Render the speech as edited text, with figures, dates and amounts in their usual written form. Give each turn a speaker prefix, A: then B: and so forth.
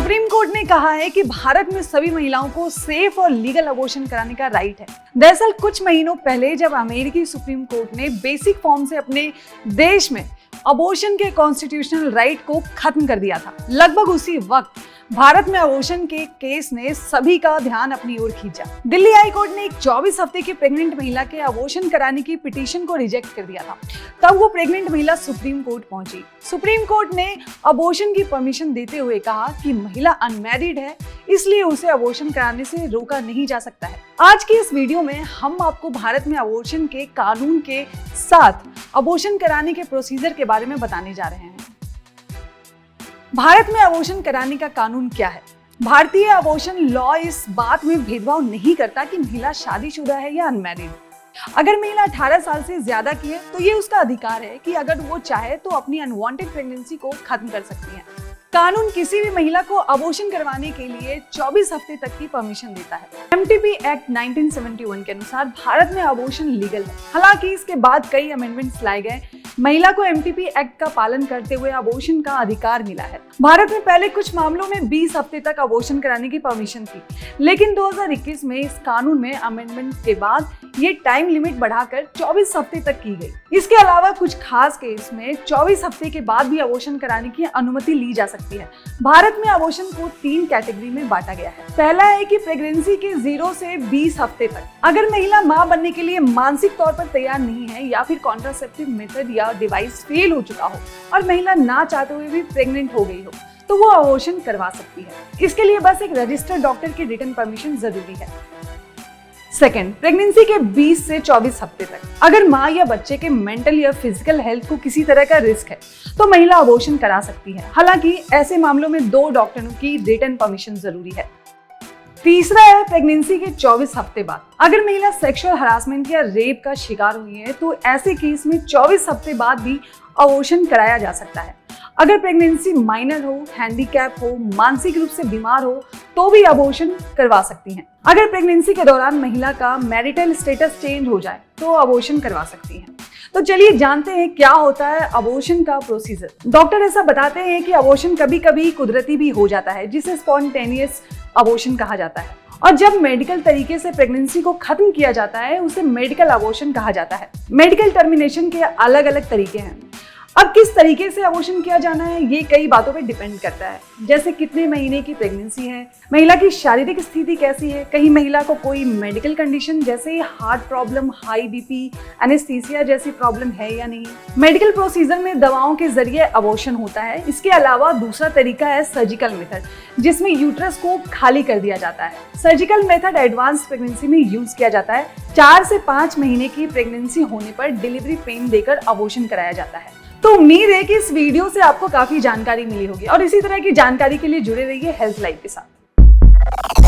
A: Supreme court ने कहा है कि भारत में सभी महिलाओं को सेफ और लीगल अबॉर्शन कराने का राइट है। दरअसल कुछ महीनों पहले जब अमेरिकी सुप्रीम कोर्ट ने बेसिक फॉर्म से अपने देश में अबॉर्शन के कॉन्स्टिट्यूशनल राइट को खत्म कर दिया था, लगभग उसी वक्त भारत में अबॉर्शन के केस ने सभी का ध्यान अपनी ओर खींचा। दिल्ली हाई कोर्ट ने एक 24 हफ्ते की प्रेग्नेंट महिला के अबॉर्शन कराने की पिटीशन को रिजेक्ट कर दिया था। तब वो प्रेग्नेंट महिला सुप्रीम कोर्ट पहुंची। सुप्रीम कोर्ट ने अबॉर्शन की परमिशन देते हुए कहा कि महिला अनमैरिड है, इसलिए उसे अबॉर्शन कराने से रोका नहीं जा सकता है। आज की इस वीडियो में हम आपको भारत में अबॉर्शन के कानून के साथ अबॉर्शन कराने के प्रोसीजर के बारे में बताने जा रहे हैं। भारत में अबॉर्शन कराने का कानून क्या है? भारतीय अबॉर्शन लॉ इस बात में भेदभाव नहीं करता कि महिला शादीशुदा है या अनमैरिड। अगर महिला 18 साल से ज्यादा की है तो ये उसका अधिकार है कि अगर वो चाहे तो अपनी अनवांटेड प्रेगनेंसी को खत्म कर सकती है। कानून किसी भी महिला को अबॉर्शन करवाने के लिए 24 हफ्ते तक की परमिशन देता है। एमटीपी एक्ट 1971 के अनुसार भारत में अबॉर्शन लीगल है। हालांकि इसके बाद कई अमेंडमेंट्स लाए गए। महिला को एमटीपी एक्ट का पालन करते हुए अबॉर्शन का अधिकार मिला है। भारत में पहले कुछ मामलों में 20 हफ्ते तक अबॉर्शन कराने की परमिशन थी, लेकिन 2021 में इस कानून में अमेंडमेंट के बाद ये टाइम लिमिट बढ़ाकर 24 हफ्ते तक की गई। इसके अलावा कुछ खास केस में 24 हफ्ते के बाद भी अबॉर्शन कराने की अनुमति ली जा सकती है। भारत में अबॉर्शन को 3 कैटेगरी में बांटा गया है। पहला है कि प्रेगनेंसी के 0 से 20 हफ्ते तक अगर महिला मां बनने के लिए मानसिक तौर पर तैयार नहीं है या फिर कॉन्ट्रासेप्टिव मेथड या डिवाइस फेल हो चुका हो और महिला ना चाहते हुए भी प्रेग्नेंट हो गई हो तो वो अबॉर्शन करवा सकती है। इसके लिए बस एक रजिस्टर्ड डॉक्टर की रिटन परमिशन जरूरी है। सेकेंड, प्रेगनेंसी के 20 से 24 हफ्ते तक अगर माँ या बच्चे के मेंटल या फिजिकल हेल्थ को किसी तरह का रिस्क है तो महिला अबॉर्शन करा सकती है। हालांकि ऐसे मामलों में 2 डॉक्टरों की रिटन परमिशन जरूरी है। तीसरा है प्रेगनेंसी के 24 हफ्ते बाद अगर महिला सेक्सुअल हरासमेंट या रेप का शिकार हुई है तो ऐसे केस में 24 हफ्ते बाद भी अबॉर्शन कराया जा सकता है। अगर प्रेगनेंसी माइनर हो, हैंडीकैप हो, मानसिक रूप से बीमार हो तो भी अबॉर्शन करवा सकती हैं। अगर प्रेगनेंसी के दौरान महिला का मैरिटल स्टेटस चेंज हो जाए तो अबॉर्शन करवा सकती हैं। तो चलिए जानते हैं क्या होता है अबॉर्शन का प्रोसीजर। डॉक्टर ऐसा बताते हैं कि अबॉर्शन कभी कभी कुदरती भी हो जाता है, जिसे स्पॉन्टेनियस अबॉर्शन कहा जाता है, और जब मेडिकल तरीके से प्रेगनेंसी को खत्म किया जाता है उसे मेडिकल अबॉर्शन कहा जाता है। मेडिकल टर्मिनेशन के अलग अलग तरीके हैं। अब किस तरीके से अबॉर्शन किया जाना है ये कई बातों पे डिपेंड करता है, जैसे कितने महीने की प्रेगनेंसी है, महिला की शारीरिक स्थिति कैसी है, कहीं महिला को कोई मेडिकल कंडीशन जैसे heart problem, high BP, anaesthesia जैसी प्रॉब्लम है या नहीं। मेडिकल प्रोसीजर में दवाओं के जरिए अबॉर्शन होता है। इसके अलावा दूसरा तरीका है सर्जिकल मेथड, जिसमें यूट्रस को खाली कर दिया जाता है। सर्जिकल मेथड एडवांस प्रेगनेंसी में यूज किया जाता है। 4 से 5 महीने की प्रेगनेंसी होने पर डिलीवरी पेन देकर अबॉर्शन कराया जाता है। तो उम्मीद है कि इस वीडियो से आपको काफी जानकारी मिली होगी और इसी तरह की जानकारी के लिए जुड़े रहिए हेल्थ लाइफ के साथ।